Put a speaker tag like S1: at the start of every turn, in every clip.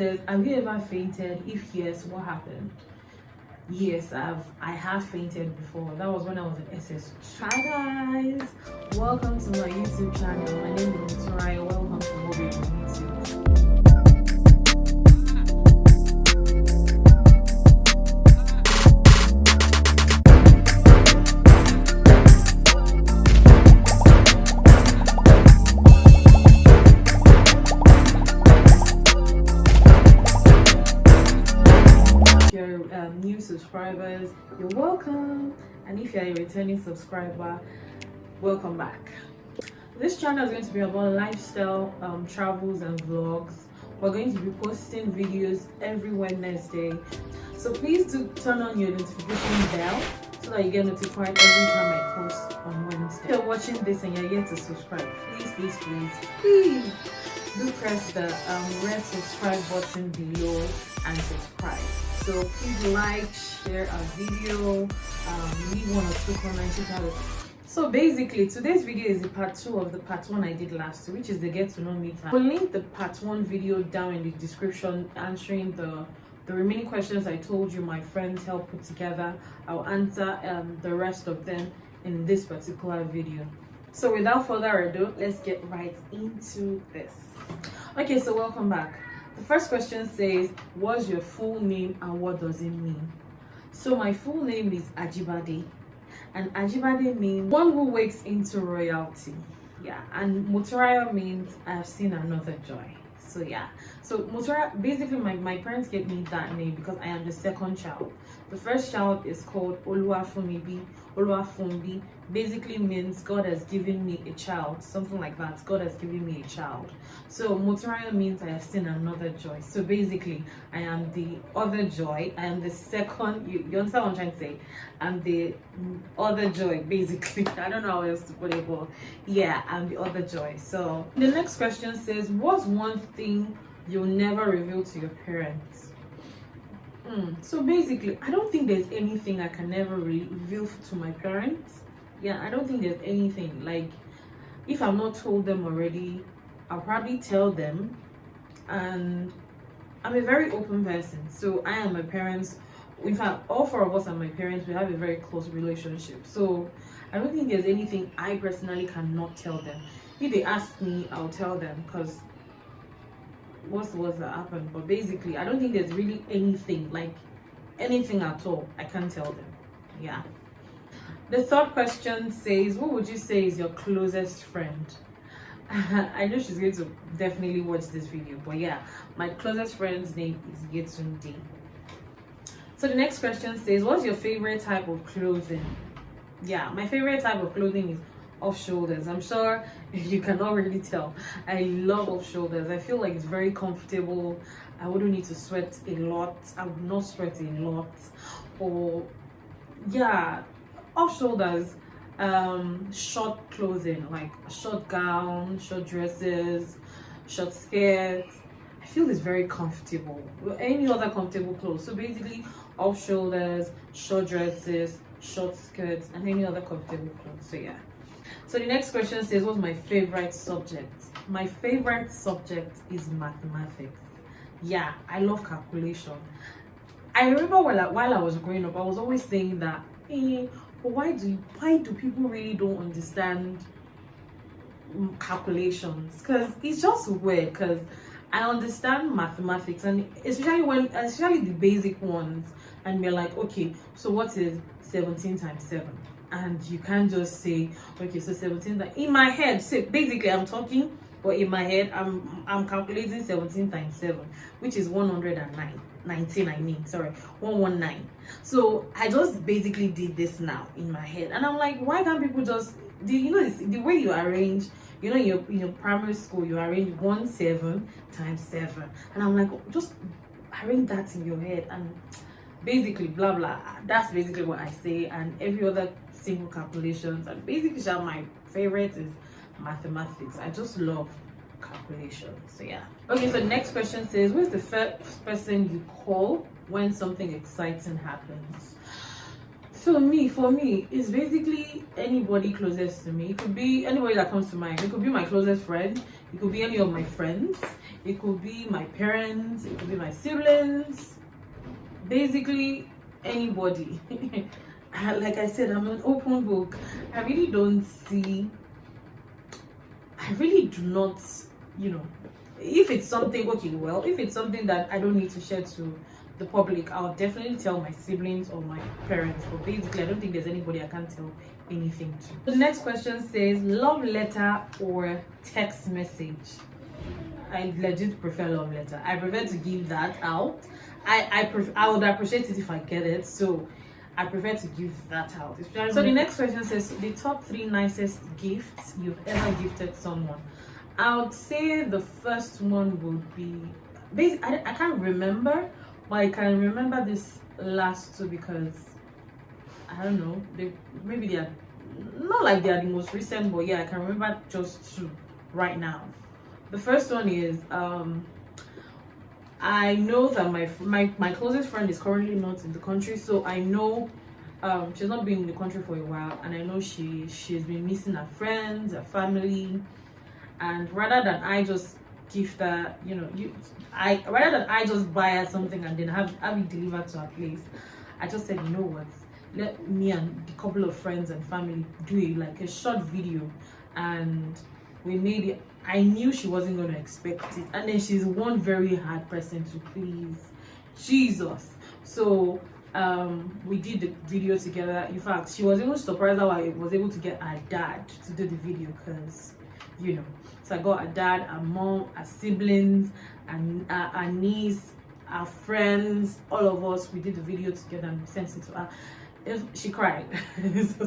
S1: Says, have you ever fainted? If yes, what happened? Yes, I have fainted before. That was when I was in SS. Hi guys, welcome to my YouTube channel. My name is Mobaibe. Welcome to Mobaibe on YouTube. New subscribers, you're welcome, and if you're a returning subscriber, welcome back. This channel is going to be about lifestyle, travels and vlogs. We're going to be posting videos every Wednesday, so please do turn on your notification bell so that you get notified every time I post on Wednesday. If you're watching this and you're yet to subscribe, please do press the red subscribe button below and subscribe. So please like, share our video, leave 1 or 2 comments. So basically, today's video is the part 2 of the part 1 I did last week, which is the get to know me time. We'll link the part 1 video down in the description, answering the remaining questions I told you my friends helped put together. I'll answer the rest of them in this particular video. So without further ado, let's get right into this. Okay, so welcome back. The first question says, what's your full name and what does it mean? So my full name is Ajibade, and Ajibade means one who wakes into royalty. Yeah, and Muturaya means I've seen another joy. So yeah, so Muturaya, basically my parents gave me that name because I am the second child. The first child is called Oluwafumbi. Oluwafumbi basically means God has given me a child, something like that. God has given me a child. So Muturaya means I have seen another joy. So basically I am the other joy. I am the second, you understand what I'm trying to say? I'm the other joy, basically. I don't know how else to put it, but yeah, I'm the other joy. So the next question says, what's one thing you'll never reveal to your parents? So basically, I don't think there's anything I can never reveal to my parents. Yeah, I don't think there's anything. Like, if I'm not told them already, I'll probably tell them. And I'm a very open person, so I am my parents. In fact, all 4 of us are my parents. We have a very close relationship, so I don't think there's anything I personally cannot tell them. If they ask me, I'll tell them, because what's the worst that happened. But basically, I don't think there's really anything, like anything at all, I can't tell them. Yeah. The third question says, what would you say is your closest friend? I know she's going to definitely watch this video, but yeah, my closest friend's name is Gettoknowme. So the next question says, what's your favorite type of clothing? Yeah, my favorite type of clothing is off shoulders. I'm sure you cannot really tell. I love off shoulders. I feel like it's very comfortable. I wouldn't need to sweat a lot. I would not sweat a lot. Or yeah, off shoulders. Short clothing, like short gowns, short dresses, short skirts. I feel it's very comfortable. Any other comfortable clothes. So basically off shoulders, short dresses, short skirts, and any other comfortable clothes. So yeah. So the next question says, what's my favorite subject? My favorite subject is mathematics. Yeah, I love calculation. I remember while I was growing up, I was always saying that, but why do people really don't understand calculations? Because it's just weird. Because I understand mathematics, and especially the basic ones, and we're like, okay, so what is 17 times 7? And you can't just say, okay, so 17 in my head. So basically I'm talking, but in my head I'm calculating 17 times 7, which is 119. So I just basically did this now in my head, and I'm like, why can't people just the way you arrange, in your primary school, you arrange 17 times 7, and I'm like, just arrange that in your head, and basically blah blah. That's basically what I say, and every other simple calculations. And basically my favorite is mathematics. I just love calculations. So yeah. Okay, so the next question says, who's the first person you call when something exciting happens? So for me, it's basically anybody closest to me. It could be anybody that comes to mind. It could be my closest friend. It could be any of my friends. it could be my parents, it could be my siblings, basically anybody. Like I said, I'm an open book. I really don't see, I really do not, you know, if it's something, okay, well, if it's something that I don't need to share to the public, I'll definitely tell my siblings or my parents. But basically, I don't think there's anybody I can't tell anything to. The next question says, love letter or text message? I legit prefer love letter. I prefer to give that out. I would appreciate it if I get it, so I prefer to give that out. So the next question says, the top 3 nicest gifts you've ever gifted someone. I would say the first one would be, basically, I can't remember, but I can remember this last 2 because I don't know, maybe they are not like they are the most recent, but yeah, I can remember just 2 right now. The first one is I know that my closest friend is currently not in the country, so I know she's not been in the country for a while, and I know she's been missing her friends, her family. And rather than I just give her, you know, rather than I just buy her something and then have it delivered to her place, I just said, you know what, let me and the couple of friends and family do like a short video, and we made it. I knew she wasn't going to expect it, and then she's one very hard person to please, Jesus. So we did the video together. In fact, she was even surprised how I was able to get her dad to do the video, because, you know, so I got a dad, a mom, a siblings, and a niece, our friends, all of us. We did the video together and we sent it to her. She cried.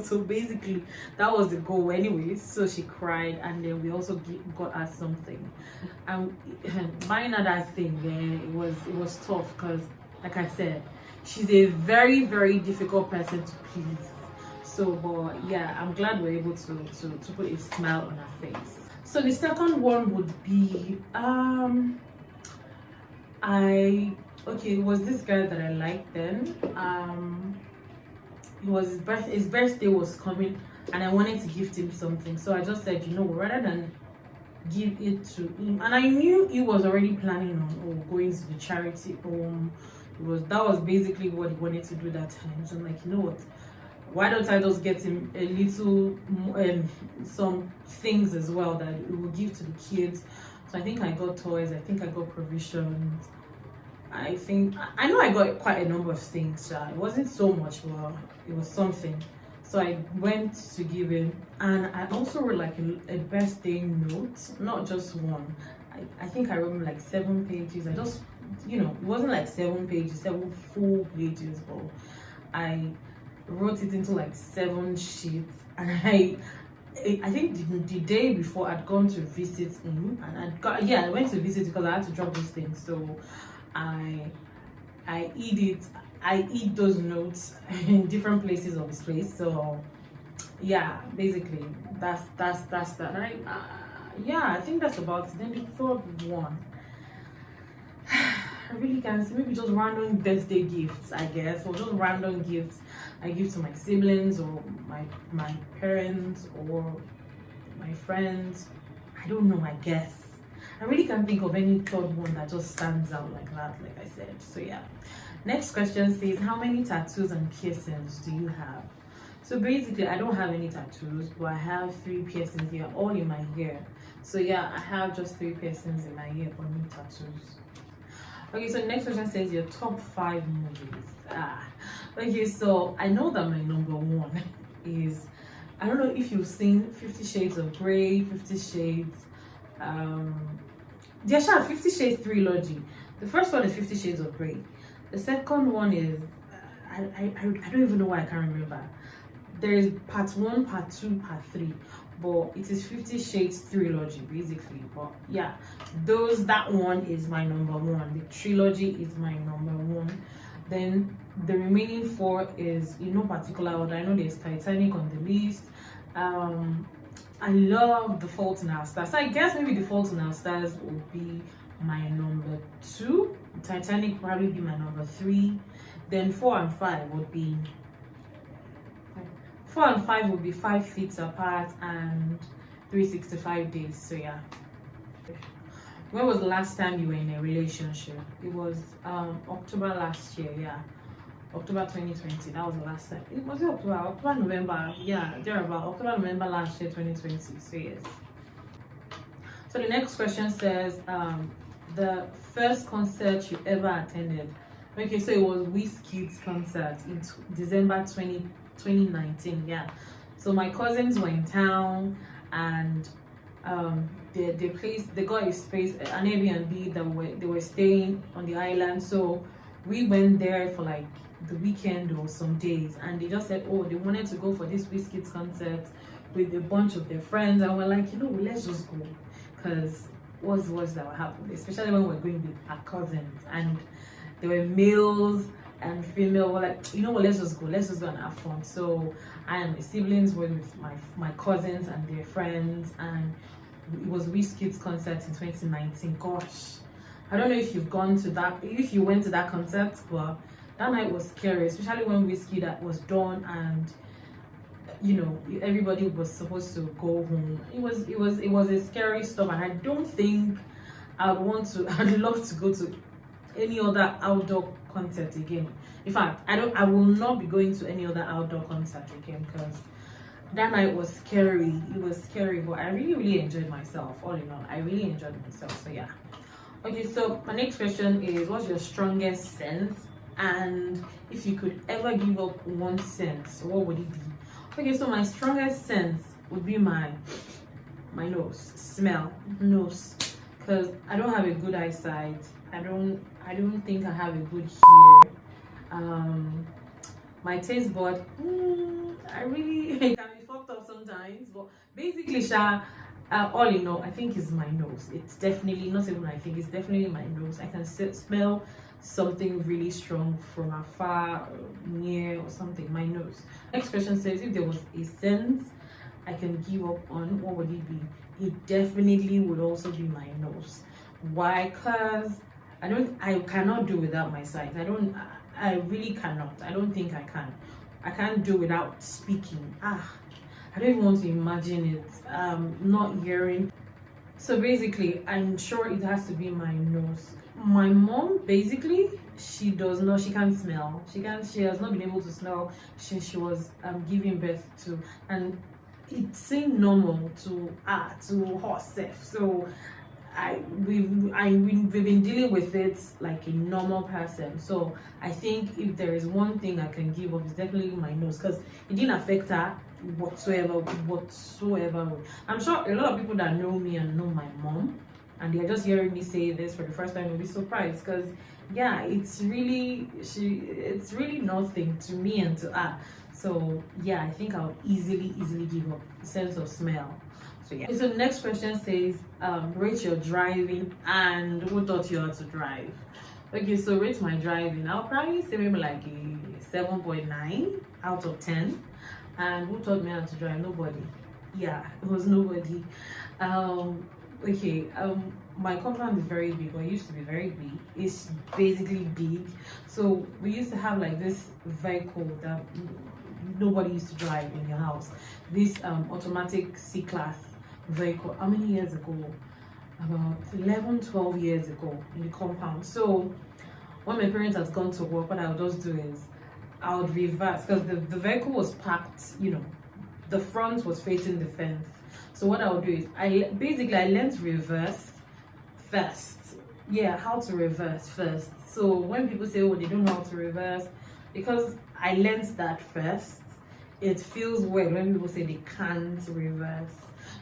S1: So basically that was the goal anyway. So she cried, and then we also got her something. And buying her that thing, it was tough because, like I said, she's a very, very difficult person to please. So, but yeah, I'm glad we're able to put a smile on her face. So the second one would be it was this guy that I liked then. It was his birthday was coming, and I wanted to gift him something. So I just said, you know, rather than give it to him, and I knew he was already planning on going to the charity home. That was basically what he wanted to do that time. So I'm like, you know what, why don't I just get him a little some things as well that we will give to the kids. So I think I got toys, I think I got provisions, I know I got quite a number of things. It wasn't so much, but it was something. So I went to give him, and I also wrote like a birthday note, not just one. I think I wrote like 7 pages. I just, you know, it wasn't like 7 pages, 7 full pages, but I wrote it into like 7 sheets. And I think the day before I'd gone to visit him, and I went to visit because I had to drop those things. So I eat those notes in different places of his place. So yeah, basically that's that. And I think that's about it. Then the third one, I really can't say, maybe just random birthday gifts, I guess, or just random gifts I give to my siblings or my parents or my friends. I don't know, I guess. I really can't think of any third one that just stands out like that, like I said. So yeah. Next question says, how many tattoos and piercings do you have? So basically, I don't have any tattoos, but I have 3 piercings here, all in my hair. So yeah, I have just 3 piercings in my hair, but no tattoos. Okay, so the next question says your top 5 movies. Okay, so I know that my number 1 is, I don't know if you've seen 50 Shades of Grey, 50 Shades, there's 50 Shades trilogy. The first one is 50 Shades of Grey. The second one is, I don't even know why I can't remember. There is part 1, part 2, part 3, but it is 50 Shades trilogy basically. But yeah, that one is my number 1. The trilogy is my number 1. Then the remaining 4 is in no particular order. I know there's Titanic on the list. I love The Fault in Our Stars. So I guess maybe The Fault in Our Stars would be my number 2. Titanic probably be my number 3. Then 4 and 5 would be 5 feet apart and 365 days. So yeah. When was the last time you were in a relationship? It was October last year, yeah. October 2020. That was the last time. It was October, November, yeah, thereabout. October, November last year, 2020. So yes. So the next question says, the first concert you ever attended. Okay, so it was Wizkid's concert in December 2019. Yeah. So my cousins were in town, and they got a space, an Airbnb that they were staying on the island. So we went there for like the weekend or some days, and they just said, oh, they wanted to go for this Wizkid's concert with a bunch of their friends, and we're like, let's just go, because what's that will happen, especially when we're going with our cousins, and there were males and female. We're like, let's just go and have fun. So I and my siblings were with my cousins and their friends, and it was Wizkid's concert in 2019. Gosh, I don't know if if you went to that concert, but that night was scary, especially when Wizkid was done, and everybody was supposed to go home. It was a scary stuff, and I don't think I'd love to go to any other outdoor concert again. In fact, I will not be going to any other outdoor concert again, because that night was scary. It was scary, but I really enjoyed myself. All in all, I really enjoyed myself. So yeah. Okay, so my next question is, what's your strongest sense? And if you could ever give up one sense, what would it be? Okay, so my strongest sense would be my nose, nose, because I don't have a good eyesight. I don't think I have a good ear. My taste bud, it can be fucked up sometimes, but basically, all in all, I think it's my nose. It's definitely not even I think it's definitely my nose. I can smell something really strong from afar, near, or something. My nose. Next question says, if there was a sense I can give up on, what would it be? It definitely would also be my nose. Why? Because I cannot do without my sight. I really cannot. I don't think I can. I can't do without speaking. I don't even want to imagine it. Not hearing. So basically, I'm sure it has to be my nose. My mom, basically, she can't smell. She has not been able to smell since she was giving birth to, and it seemed normal to herself. So we've been dealing with it like a normal person. So I think if there is one thing I can give up, it's definitely my nose, because it didn't affect her whatsoever. I'm sure a lot of people that know me and know my mom, and they're just hearing me say this for the first time, will be surprised, because yeah, it's really nothing to me and to her. So yeah, I think I'll easily give up the sense of smell. So yeah. So the next question says, rate your driving, and who taught you how to drive? Okay, so rate my driving. I'll probably say maybe like a 7.9 out of 10. And who taught me how to drive? Nobody. Yeah, it was nobody. Okay, my compound is very big, or it used to be very big. It's basically big. So we used to have like this vehicle that nobody used to drive in your house. This automatic C-class vehicle. How many years ago? About 11-12 years ago, in the compound. So when my parents has gone to work, what I'll just do is I would reverse, because the vehicle was parked, the front was facing the fence. So what I would do is I learned reverse first. Yeah, how to reverse first. So when people say, oh, they don't know how to reverse, because I learned that first, it feels weird when people say they can't reverse.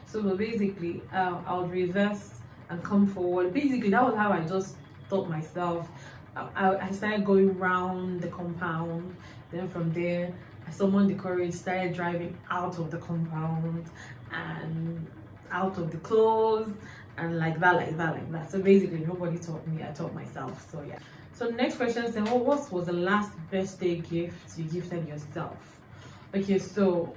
S1: So basically, I would reverse and come forward. Basically, that was how I just taught myself. I started going around the compound. Then from there, I summoned the courage, started driving out of the compound and out of the clothes, and like that. So basically, nobody taught me. I taught myself. So yeah. So the next question is, what was the last birthday gift you gifted yourself? Okay, so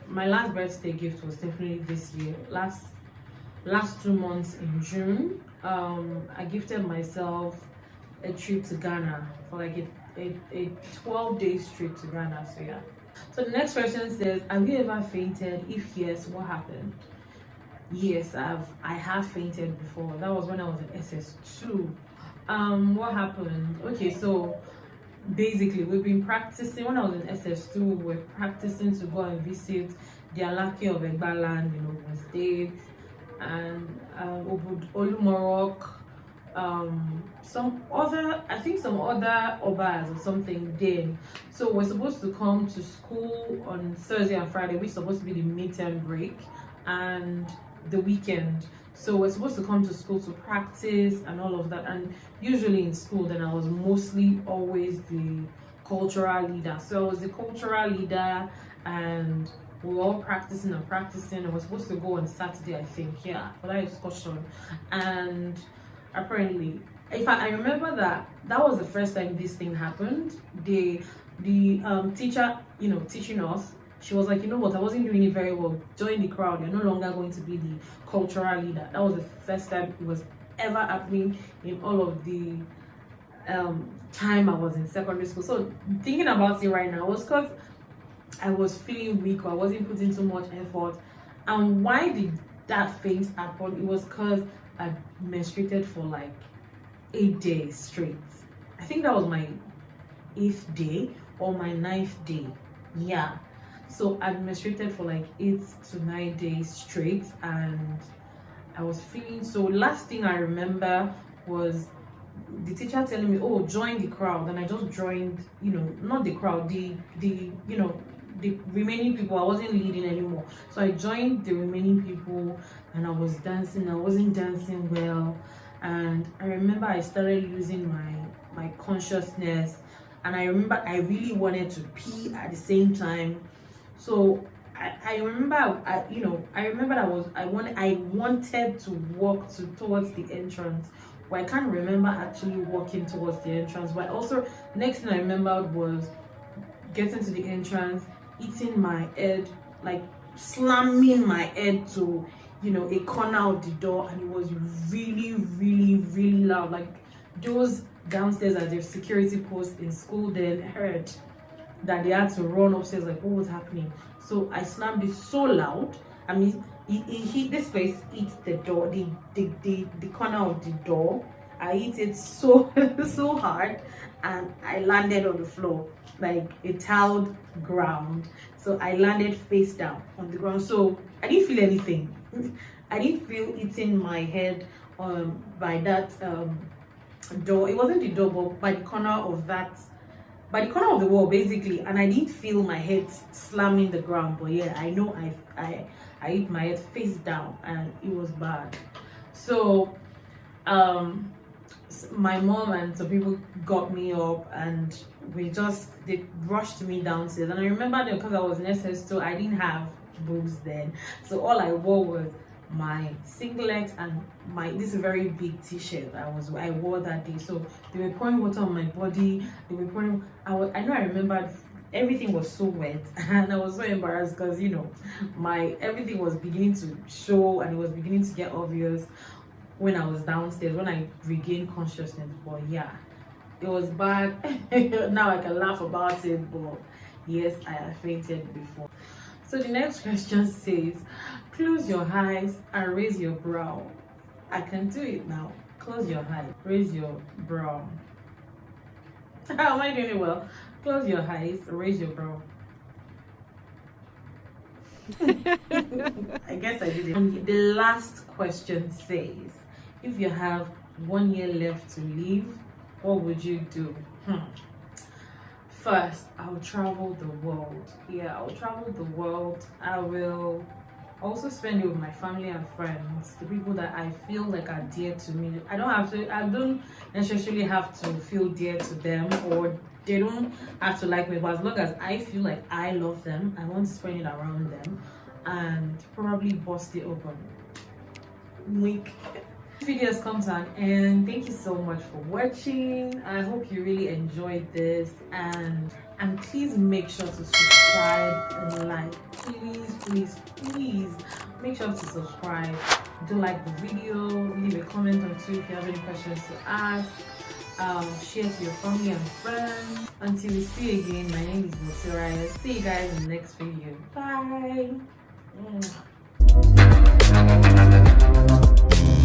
S1: my last birthday gift was definitely this year. Last 2 months in June, I gifted myself a trip to Ghana for like a 12-day trip to Ghana. So yeah. So the next question says, have you ever fainted? If yes, what happened? yes, I have fainted before. That was when I was in SS2. What happened? Okay, so basically we've been practicing. When I was in SS2, we were practicing to go and visit the Alaki of Egbaland in Ogun State, and Olumorok, some other, I think some other obas or something then. So we're supposed to come to school on Thursday and Friday, which is supposed to be the midterm break and the weekend. So we're supposed to come to school to practice and all of that. And usually in school, then I was mostly always the cultural leader. So I was the cultural leader, and we were all practicing and practicing, and we're supposed to go on Saturday, I think, yeah, for that excursion. And apparently, if I remember that was the first time this thing happened. The teacher, teaching us, she was like, you know what, I wasn't doing it very well. Join the crowd. You're no longer going to be the cultural leader. That was the first time it was ever happening in all of the time I was in secondary school. So thinking about it right now was because I was feeling weak, or I wasn't putting too much effort. And why did that faint happen? It was because I menstruated for like 8 days straight. I think that was my 8th day or my 9th day. Yeah. So I menstruated for like 8 to 9 days straight, and I was feeling so. Last thing I remember was the teacher telling me, oh, join the crowd. And I just joined, not the crowd, the remaining people. I wasn't leading anymore. So I joined the remaining people, and I was dancing. I wasn't dancing well. And I remember I started losing my consciousness. And I remember I really wanted to pee at the same time. So I remember I wanted to walk towards the entrance, but I can't remember actually walking towards the entrance. But also, next thing I remembered was getting to the entrance, hitting my head, like slamming my head to a corner of the door, and it was really, really, really loud. Like those downstairs at their security post in school then heard that they had to run upstairs, like what was happening. So I slammed it so loud. I mean, it hit this place, hit the door, the corner of the door. I hit it so so hard, and I landed on the floor, like a tiled ground. So I landed face down on the ground. So I didn't feel anything. I didn't feel hitting my head by that door. It wasn't the door, but by the corner of the wall basically. And I didn't feel my head slamming the ground, but yeah, I know I hit my head face down, and it was bad. So my mom and some people got me up, and they rushed me downstairs. And I remember that because I was in SS2, I didn't have boobs then, so all I wore was my singlet and this very big t-shirt I wore that day. So they were pouring water on my body. They were pouring. I remembered everything was so wet, and I was so embarrassed because my everything was beginning to show, and it was beginning to get obvious when I was downstairs, when I regained consciousness. But yeah, it was bad. Now I can laugh about it, but yes, I had fainted before. So the next question says, close your eyes and raise your brow. I can do it now. Close your eyes, raise your brow. Am I doing it well? Close your eyes, raise your brow. I guess I did it. And the last question says, if you have 1 year left to live, what would you do? First, I'll travel the world. Yeah, I'll travel the world. I will also spend it with my family and friends, the people that I feel like are dear to me. I don't necessarily have to feel dear to them, or they don't have to like me, but as long as I feel like I love them, I want to spend it around them, and probably bust it open. Wink. This video has come to an end. Thank you so much for watching. I hope you really enjoyed this, and please make sure to subscribe and like. Please make sure to subscribe. Do like the video, leave a comment or two if you have any questions to ask. Share to your family and friends. Until we see you again, my name is Motira. See you guys in the next video. Bye. bye.